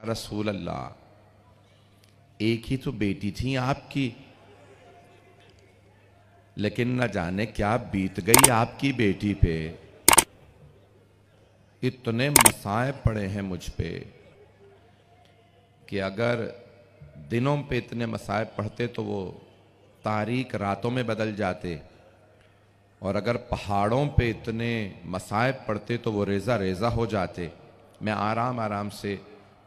रसूल अल्लाह, एक ही तो बेटी थी आपकी, लेकिन न जाने क्या बीत गई आपकी बेटी पे। इतने मसाए पड़े हैं मुझ पे कि अगर दिनों पे इतने मसाए पढ़ते तो वो तारीक रातों में बदल जाते, और अगर पहाड़ों पे इतने मसाए पड़ते तो वो रेज़ा रेज़ा हो जाते। मैं आराम आराम से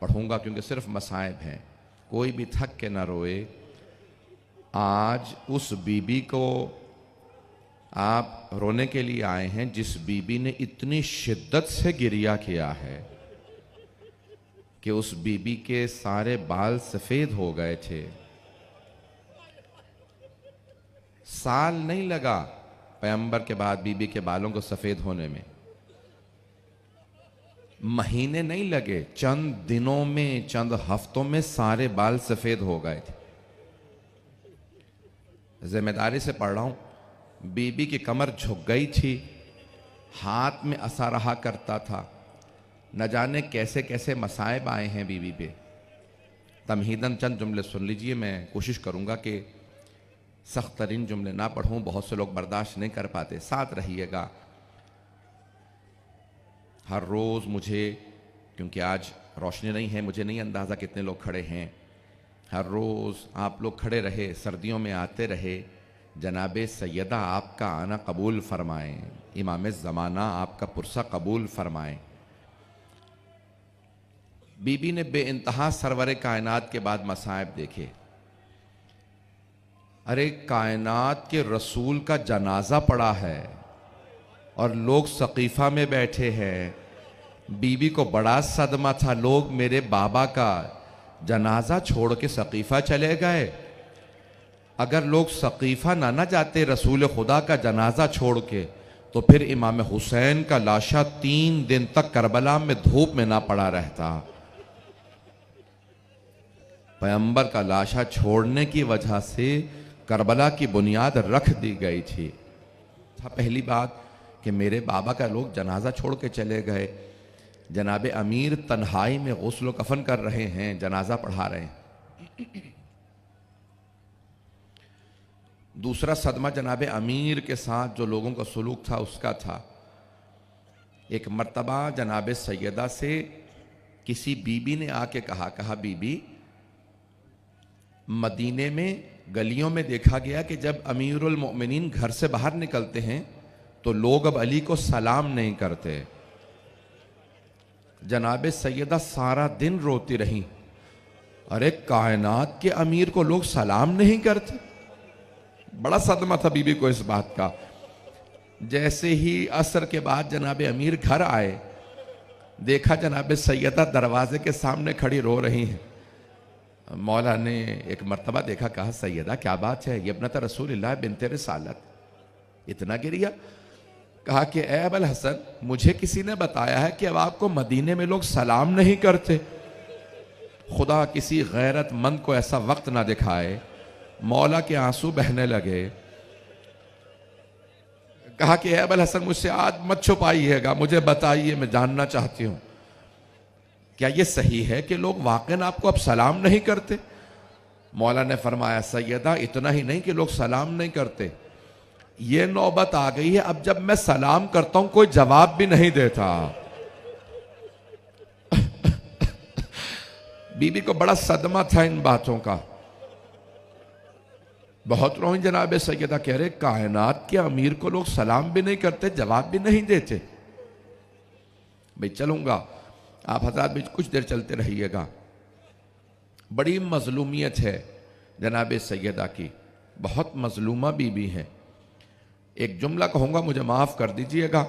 पढ़ूंगा क्योंकि सिर्फ मसाइब हैं, कोई भी थक के ना रोए। आज उस बीबी को आप रोने के लिए आए हैं जिस बीबी ने इतनी शिद्दत से गिरिया किया है कि उस बीबी के सारे बाल सफेद हो गए थे। साल नहीं लगा पैगंबर के बाद बीबी के बालों को सफेद होने में, महीने नहीं लगे, चंद दिनों में, चंद हफ्तों में सारे बाल सफेद हो गए थे। जिम्मेदारी से पढ़ रहा हूं, बीबी की कमर झुक गई थी, हाथ में असा रहा करता था, न जाने कैसे कैसे मसाइब आए हैं बीबी पे। तमहीदन चंद जुमले सुन लीजिए, मैं कोशिश करूंगा कि सख्त तरीन जुमले ना पढ़ूं, बहुत से लोग बर्दाश्त नहीं कर पाते, साथ रहिएगा। हर रोज़ मुझे, क्योंकि आज रोशनी नहीं है, मुझे नहीं अंदाज़ा कितने लोग खड़े हैं, हर रोज़ आप लोग खड़े रहे, सर्दियों में आते रहे, जनाबे सैयदा आपका आना कबूल फरमाएं, इमाम ज़माना आपका पुरसा कबूल फरमाएं। बीबी ने बेइंतहा सरवर कायनात के बाद मसाइब देखे। अरे कायनात के रसूल का जनाजा पड़ा है और लोग सकीफ़ा में बैठे हैं। बीबी को बड़ा सदमा था, लोग मेरे बाबा का जनाजा छोड़ के सकीफ़ा चले गए। अगर लोग सकीफ़ा ना जाते रसूल खुदा का जनाजा छोड़ के, तो फिर इमाम हुसैन का लाशा 3 दिन तक करबला में धूप में ना पड़ा रहता। पैगंबर का लाशा छोड़ने की वजह से करबला की बुनियाद रख दी गई थी। था पहली बात कि मेरे बाबा का लोग जनाजा छोड़ के चले गए, जनाबे अमीर तन्हाई में गुस्ल कफन कर रहे हैं, जनाजा पढ़ा रहे हैं। दूसरा सदमा जनाबे अमीर के साथ जो लोगों का सलूक था उसका था। एक मर्तबा जनाबे सैयदा से किसी बीबी ने आके कहा बीबी, मदीने में गलियों में देखा गया कि जब अमीरुल मोमिनीन घर से बाहर निकलते हैं तो लोग अब अली को सलाम नहीं करते। जनाबे सैयदा सारा दिन रोती रही, अरे कायनात के अमीर को लोग सलाम नहीं करते। बड़ा सदमा था बीबी को इस बात का। जैसे ही असर के बाद जनाबे अमीर घर आए, देखा जनाबे सैयदा दरवाजे के सामने खड़ी रो रही हैं। मौला ने एक मर्तबा देखा, कहा सैयदा क्या बात है, ये इब्नत रसूलिल्लाह बिन्ते रिसालत, इतना गिरिया। कहा कि ए अबल हसन, मुझे किसी ने बताया है कि अब आपको मदीने में लोग सलाम नहीं करते। खुदा किसी गैरतमंद को ऐसा वक्त ना दिखाए। मौला के आंसू बहने लगे। कहा कि ए अबल हसन, मुझसे आज मत छुपाइएगा, मुझे बताइए, मैं जानना चाहती हूं क्या ये सही है कि लोग वाकई आपको अब सलाम नहीं करते। मौला ने फरमाया, सैयदा इतना ही नहीं कि लोग सलाम नहीं करते, ये नौबत आ गई है अब जब मैं सलाम करता हूं कोई जवाब भी नहीं देता। बीबी को बड़ा सदमा था इन बातों का। बहुत रोई जनाबे सैयदा, कह रहे कायनात के अमीर को लोग सलाम भी नहीं करते, जवाब भी नहीं देते। भाई चलूंगा, आप हज़रात भी कुछ देर चलते रहिएगा। बड़ी मजलूमियत है जनाबे सैयदा की, बहुत मजलूमा बीबी है। एक जुमला कहूँगा, मुझे माफ़ कर दीजिएगा,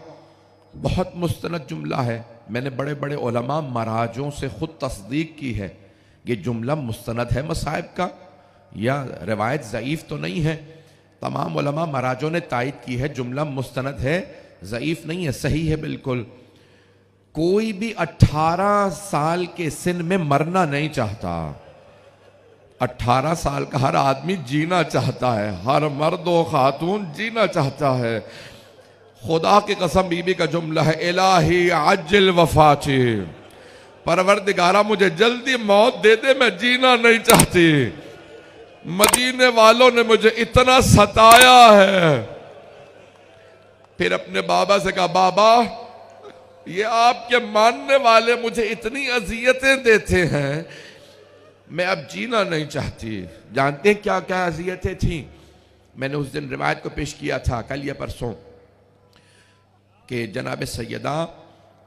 बहुत मुस्तनद जुमला है। मैंने बड़े बड़े उलमा मराजों से ख़ुद तस्दीक की है, ये जुमला मुस्तनद है मसाइब का, या रिवायत ज़ईफ़ तो नहीं है। तमाम उलमा मराजों ने तायद की है, जुमला मुस्तनद है, ज़ईफ़ नहीं है, सही है बिल्कुल। कोई भी 18 साल के सिन में मरना नहीं चाहता। 18 साल का हर आदमी जीना चाहता है, हर मर्द व खातून जीना चाहता है। खुदा की कसम बीबी का जुमला है, इलाही अज्जिल वफाती, परवरदिगारा मुझे जल्दी मौत दे दे, मैं जीना नहीं चाहती। मदीने वालों ने मुझे इतना सताया है। फिर अपने बाबा से कहा, बाबा ये आपके मानने वाले मुझे इतनी अजियतें देते हैं, मैं अब जीना नहीं चाहती। जानते हैं क्या क्या अजियतें थी? मैंने उस दिन रिवायत को पेश किया था, कल या परसों, कि जनाब सैयदा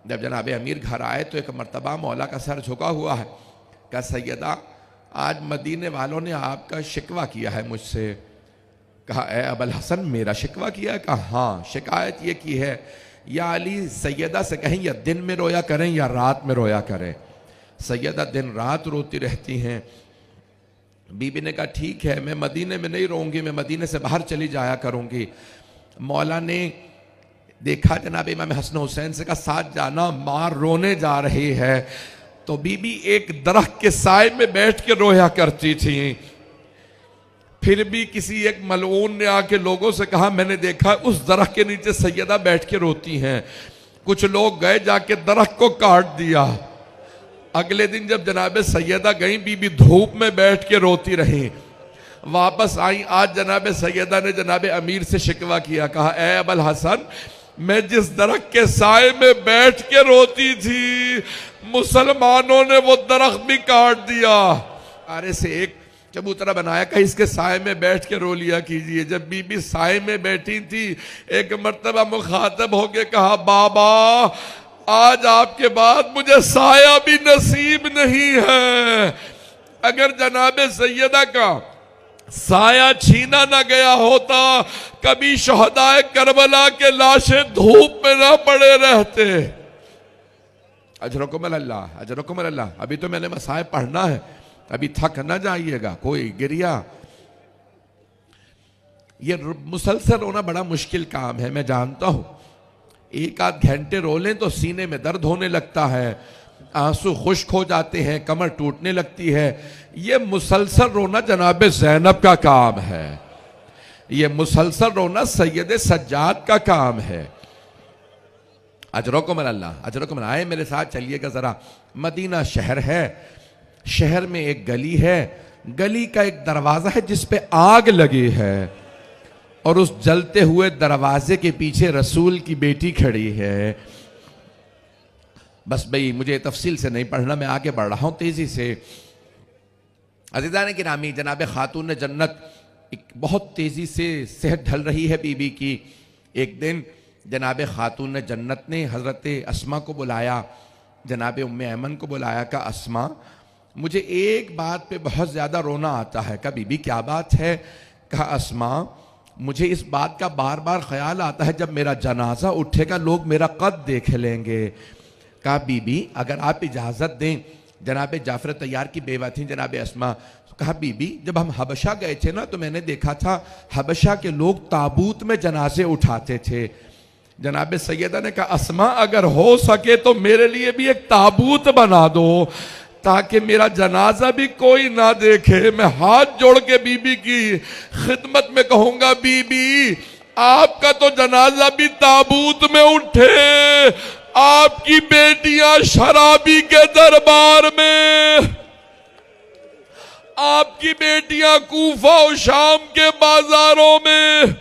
जब जनाब अमीर घर आए तो एक मर्तबा मौला का सर झुका हुआ है। कहा, सैयदा आज मदीने वालों ने आपका शिकवा किया है मुझसे। कहा, ए अबुल हसन मेरा शिकवा किया है? कहा, हाँ, शिकायत ये की है, या अली सैयदा से कहें या दिन में रोया करें या रात में रोया करें। सैयदा दिन रात रोती रहती हैं। बीबी ने कहा, ठीक है, मैं मदीने में नहीं रहूंगी, मैं मदीने से बाहर चली जाया करूंगी। मौला ने देखा जनाब इमाम हसन हुसैन से, का साथ जाना, मां रोने जा रही है। तो बीबी एक दरख्त के साए में बैठ के रोया करती थी। फिर भी किसी एक मलऊन ने आके लोगों से कहा, मैंने देखा उस दरख्त के नीचे सैयदा बैठ के रोती हैं। कुछ लोग गए, जाके दरख्त को काट दिया। अगले दिन जब जनाब सैयदा गई, बीबी धूप में बैठ के रोती रही। वापस आई, आज जनाब सैयदा ने जनाब अमीर से शिकवा किया। कहा, ए अबुल हसन, मैं जिस दरख्त के साए में बैठ के रोती थी, मुसलमानों ने वो दरख्त भी काट दिया। अरे से एक चबूतरा बनाया, कहीं इसके साए में बैठ के रो लिया कीजिए। जब बीबी साए में बैठी थी, एक मर्तबा मुखातब होके कहा, बाबा आज आपके बाद मुझे साया भी नसीब नहीं है। अगर जनाब सैयदा का साया छीना ना गया होता, कभी शहदाए करबला के लाशें धूप में ना पड़े रहते। अजरकुम अल्लाह, अजरकुम अल्लाह। अभी तो मैंने मसाए पढ़ना है, अभी थक ना जाइएगा कोई गिरिया। ये मुसलसल रोना बड़ा मुश्किल काम है, मैं जानता हूं। एक आध घंटे रो लें तो सीने में दर्द होने लगता है, आंसू खुश्क हो जाते हैं, कमर टूटने लगती है। ये मुसलसल रोना जनाब ज़ैनब का काम है, ये मुसलसल रोना सैयद सज्जाद का काम है। अजरकुम अल्लाह, अजरकुम। आए मेरे साथ चलिएगा जरा। मदीना शहर है, शहर में एक गली है, गली का एक दरवाजा है जिस पे आग लगी है, और उस जलते हुए दरवाजे के पीछे रसूल की बेटी खड़ी है। बस भाई मुझे तफसील से नहीं पढ़ना, मैं आगे बढ़ रहा हूं तेजी से। अज़ीज़ान किरामी, जनाब खातून जन्नत एक बहुत तेजी से सेहत ढल रही है बीबी की। एक दिन जनाब खातून जन्नत ने हज़रत अस्मा को बुलाया, जनाब उम्मे ऐमन को बुलाया। का अस्मा, मुझे एक बात पे बहुत ज़्यादा रोना आता है। का बीबी क्या बात है? कहा, अस्मा मुझे इस बात का बार बार ख्याल आता है, जब मेरा जनाजा उठेगा लोग मेरा कद देख लेंगे। कहा, बीबी अगर आप इजाज़त दें, जनाब जाफर तैयार की बेवा थी जनाब अस्मा। कहा, बीबी जब हम हबशा गए थे ना, तो मैंने देखा था हबशा के लोग ताबूत में जनाजे उठाते थे। जनाब सैयदा ने कहा, अस्मा अगर हो सके तो मेरे लिए भी एक ताबूत बना दो, ताकि मेरा जनाजा भी कोई ना देखे। मैं हाथ जोड़ के बीबी की खिदमत में कहूंगा, बीबी आपका तो जनाजा भी ताबूत में उठे, आपकी बेटियां शराबी के दरबार में, आपकी बेटियां कूफा और शाम के बाजारों में।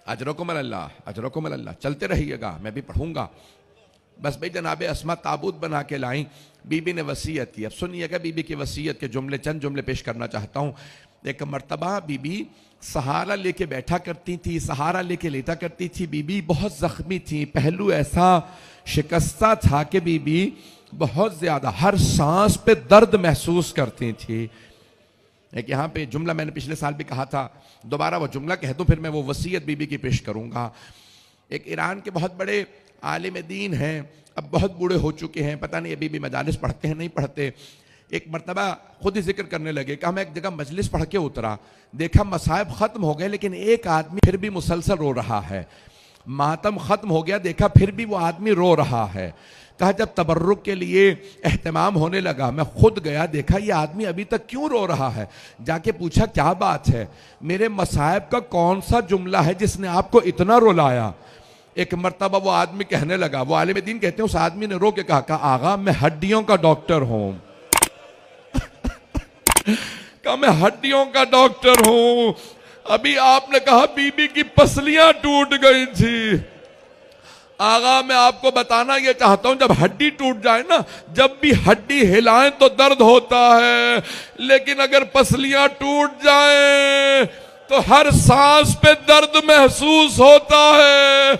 अजरकुम अल्लाह, अजरकुम अल्लाह। चलते रहिएगा, मैं भी पढ़ूंगा। बस भाई जनाब अस्मा ताबूत बना के लाई। बीबी ने वसीयत की। अब सुनिएगा बीबी की वसीयत के जुमले, चंद जुमले पेश करना चाहता हूँ। एक मर्तबा बीबी सहारा लेके बैठा करती थी, सहारा लेके लेटा करती थी। बीबी बहुत जख्मी थी, पहलू ऐसा शिकस्ता था कि बीबी बहुत ज्यादा हर सांस पे दर्द महसूस करती थी। एक यहाँ पे जुमला मैंने पिछले साल भी कहा था, दोबारा वो जुमला कह दूं, फिर मैं वो वसीयत बीबी की पेश करूंगा। एक ईरान के बहुत बड़े आलिम दीन हैं, अब बहुत बूढ़े हो चुके हैं, पता नहीं अभी भी मजालिस पढ़ते हैं नहीं पढ़ते। एक मरतबा खुद ही जिक्र करने लगे कि मैं एक जगह मजलिस पढ़ के उतरा, देखा मसाइब खत्म हो गए, लेकिन एक आदमी फिर भी मुसलसल रो रहा है। मातम खत्म हो गया, देखा फिर भी वो आदमी रो रहा है। कहा जब तबर्रुक के लिए एहतमाम होने लगा, मैं खुद गया, देखा ये आदमी अभी तक क्यों रो रहा है। जाके पूछा क्या बात है, मेरे मसाइब का कौन सा जुमला है जिसने आपको इतना रुलाया। एक मर्तबा वो आदमी कहने लगा, वो आलिम दीन कहते हैं, उस आदमी ने रो के कहा आगा मैं हड्डियों का डॉक्टर हूं। कहा मैं हड्डियों का डॉक्टर हूं, अभी आपने कहा बीबी की पसलियां टूट गई थी। आगा मैं आपको बताना ये चाहता हूं, जब हड्डी टूट जाए ना, जब भी हड्डी हिलाएं तो दर्द होता है, लेकिन अगर पसलियां टूट जाएं तो हर सांस पे दर्द महसूस होता है।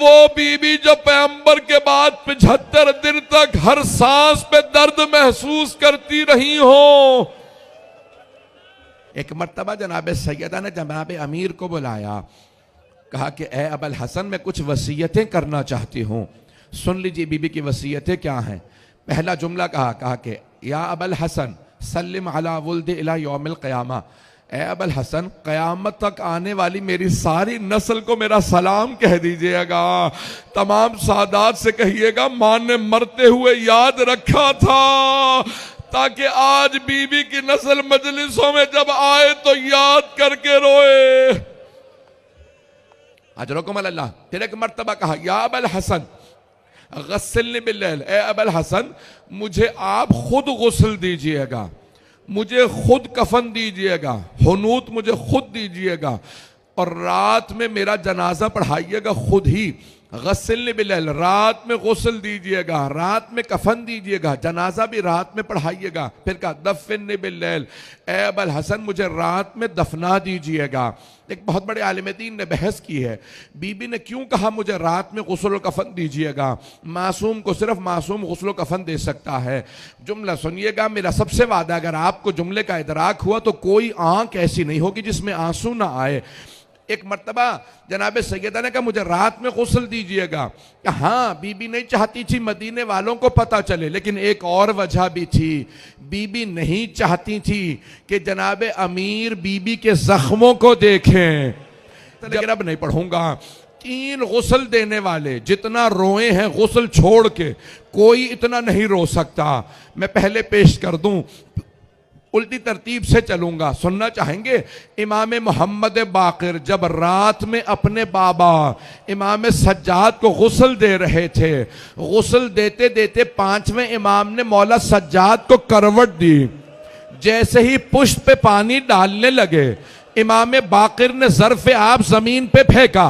वो बीबी जो पैगंबर के बाद 75 दिन तक हर सांस पे दर्द महसूस करती रही हो। एक मर्तबा जनाब सैयदा ने जनाब अमीर को बुलाया, कहा कि ए अबल हसन मैं कुछ वसीयतें करना चाहती हूँ, सुन लीजिए बीबी की वसीयतें क्या हैं। पहला जुमला कहा कि या अबल हसन सल्लिम अला वुल्द इला यौमिल क़यामा, ए अबल हसन क़यामत तक आने वाली मेरी सारी नस्ल को मेरा सलाम कह दीजिएगा। तमाम सादात से कहिएगा माँ ने मरते हुए याद रखा था, ताकि आज बीबी की नस्ल मजलिसों में जब आए तो याद करके रोए। अजरकुम अल्लाह। फिर एक मर्तबा कहा या अबल हसन गस्सिलनी बिल्लैल, ए अबल हसन मुझे आप खुद गुस्ल दीजिएगा, मुझे खुद कफन दीजिएगा, हुनूत मुझे खुद दीजिएगा, और रात में मेरा जनाजा पढ़ाइएगा खुद ही। गस्सिलनी बिल्लैल, रात में गुस्ल दीजिएगा, रात में कफन दीजिएगा, जनाजा भी रात में पढ़ाइएगा। फिर कहा दफिन्नी बिल्लैल, ए अबल हसन मुझे रात में दफना दीजिएगा। एक बहुत बड़े आलिम दीन ने बहस की है, बीबी ने क्यों कहा मुझे रात में गुस्ल कफन दीजिएगा, मासूम को सिर्फ मासूम गुस्ल कफन दे सकता है। जुमला सुनिएगा मेरा, सबसे वादा अगर आपको जुमले का इदराक हुआ तो कोई आंख ऐसी नहीं होगी जिसमें आंसू ना आए। एक मर्तबा जनाब सैयदा ने कहा मुझे रात में गुस्ल दीजिएगा। हाँ, बीबी नहीं चाहती थी मदीने वालों को पता चले, लेकिन एक और वजह भी थी, बीबी नहीं चाहती थी कि जनाब अमीर बीबी के जख्मों को देखें। लेकिन अब नहीं पढ़ूंगा। 3 गुस्ल देने वाले जितना रोए हैं गुस्ल छोड़ के, कोई इतना नहीं रो सकता। मैं पहले पेश कर दूं, उल्टी तरतीब से चलूंगा, सुनना चाहेंगे। इमाम मोहम्मद बाक़िर जब रात में अपने बाबा इमाम सज्जाद को गुस्ल दे रहे थे, गुस्ल देते देते 5वें इमाम ने मौला सज्जाद को करवट दी। जैसे ही पुष्ट पे पानी डालने लगे, इमाम बाक़िर ने ज़र्फ़े आब जमीन पे फेंका,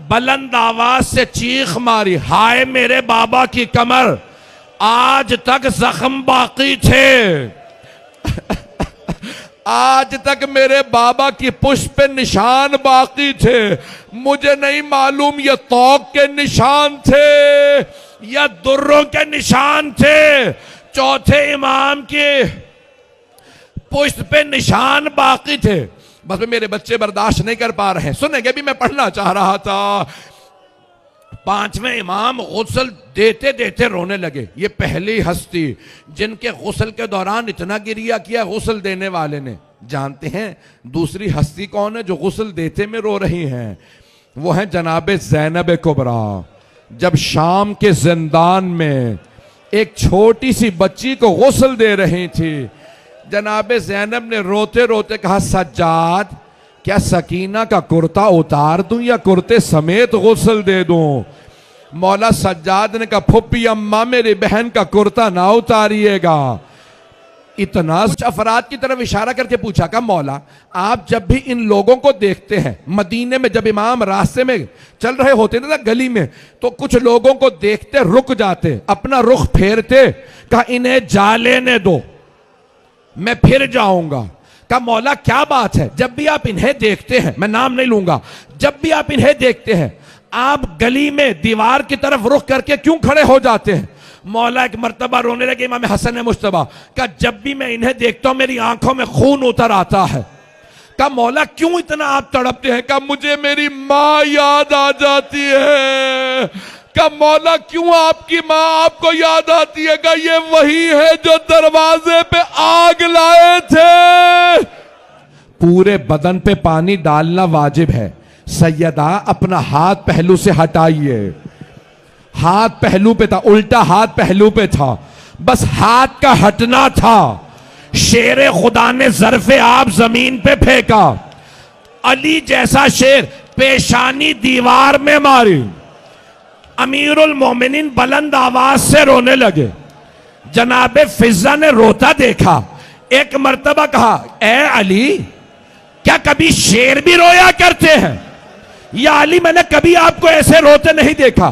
बुलंद आवाज से चीख मारी, हाय मेरे बाबा की कमर, आज तक जख्म बाकी थे। आज तक मेरे बाबा की पुष्प पे निशान बाकी थे, मुझे नहीं मालूम ये तौक के निशान थे या दुर्रों के निशान थे। चौथे इमाम के पुष्प पे निशान बाकी थे। बस मेरे बच्चे बर्दाश्त नहीं कर पा रहे हैं, सुनेंगे भी, मैं पढ़ना चाह रहा था। 5वें इमाम गुस्ल देते देते रोने लगे। ये पहली हस्ती जिनके गुस्ल के दौरान इतना गिरिया किया गुस्ल देने वाले ने। जानते हैं दूसरी हस्ती कौन है जो गुस्ल देते में रो रही हैं? वो है जनाब ज़ैनब कुबरा। जब शाम के जिंदान में एक छोटी सी बच्ची को गुस्ल दे रही थी, जनाब ज़ैनब ने रोते रोते कहा, सज्जाद क्या सकीना का कुर्ता उतार दूं या कुर्ते समेत गुस्ल दे दूं? मौला सज्जाद ने कहा, फुप्पी अम्मा मेरी बहन का कुर्ता ना उतारिएगा। इतना अफराद की तरफ इशारा करके पूछा, का मौला आप जब भी इन लोगों को देखते हैं, मदीने में जब इमाम रास्ते में चल रहे होते ना गली में, तो कुछ लोगों को देखते रुक जाते, अपना रुख फेरते, कहा इन्हें जा लेने दो, मैं फिर जाऊंगा। का मौला क्या बात है, जब भी आप इन्हें देखते हैं, मैं नाम नहीं लूंगा, जब भी आप इन्हें देखते हैं आप गली में दीवार की तरफ रुख करके क्यों खड़े हो जाते हैं? मौला एक मर्तबा रोने लगे इमाम हसन मुश्तबा का, जब भी मैं इन्हें देखता हूं मेरी आंखों में खून उतर आता है। का मौला क्यों इतना आप तड़पते हैं? का मुझे मेरी माँ याद आ जाती है। का मौला क्यों आपकी माँ आपको याद आती है? का ये वही है जो दरवाजे पे आग लाए थे। पूरे बदन पे पानी डालना वाजिब है, सैयदा अपना हाथ पहलू से हटाइए। हाथ पहलू पे था, उल्टा हाथ पहलू पे था, बस हाथ का हटना था। शेर खुदा ने ज़र्फ़े आप जमीन पे फेंका। अली जैसा शेर पेशानी दीवार में मारी। अमीरुल मोमिनीन बुलंद आवाज से रोने लगे। जनाबे फिजा ने रोता देखा। एक मर्तबा कहा, ए अली, क्या कभी शेर भी रोया करते हैं? या अली, मैंने कभी आपको ऐसे रोते नहीं देखा।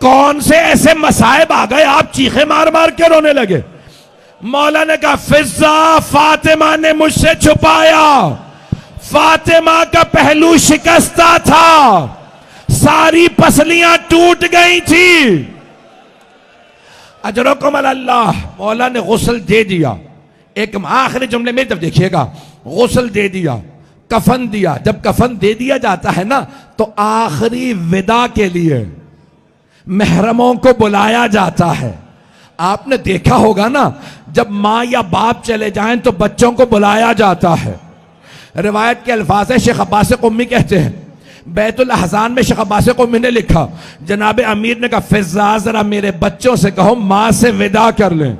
कौन से ऐसे मसाइब आ गए आप चीखे मार मार के रोने लगे? मौला ने कहा, फिजा फातिमा ने मुझसे छुपाया। फातिमा का पहलू शिकस्ता था, सारी पसलियां टूट गई थी। अजरकुम अल्लाह। मौला ने गुस्ल दे दिया। एक आखिरी जुमले में जब देखिएगा, गुस्ल दे दिया, कफन दिया। जब कफन दे दिया जाता है ना, तो आखिरी विदा के लिए महरमों को बुलाया जाता है। आपने देखा होगा ना, जब माँ या बाप चले जाएं तो बच्चों को बुलाया जाता है। रिवायत के अल्फाज है, शेख अब्बास क़ुम्मी कहते हैं, बैतुल अहज़ान में शेख अब्बास क़ुम्मी ने लिखा, जनाब अमीर ने कहा, फिज़ा जरा मेरे बच्चों से कहो माँ से विदा कर लें।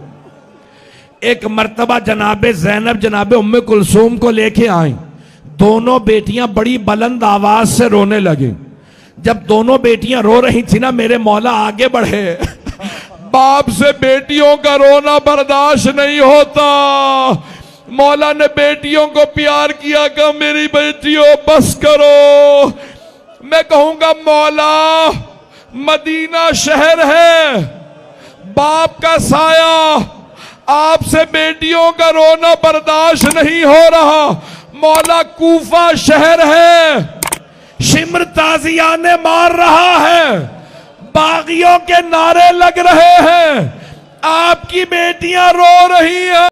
एक मर्तबा जनाब ज़ैनब जनाब उम्मे कुलसूम को लेके आई। दोनों बेटियां बड़ी बुलंद आवाज से रोने लगी। जब दोनों बेटियां रो रही थी ना, मेरे मौला आगे बढ़े। बाप से बेटियों का रोना बर्दाश्त नहीं होता। मौला ने बेटियों को प्यार किया, कहा मेरी बेटियों बस करो। मैं कहूंगा मौला, मदीना शहर है, बाप का साया, आपसे बेटियों का रोना बर्दाश्त नहीं हो रहा। मौला, कूफा शहर है, शिम्र ताजियाने मार रहा है, बागियों के नारे लग रहे हैं, आपकी बेटियां रो रही हैं।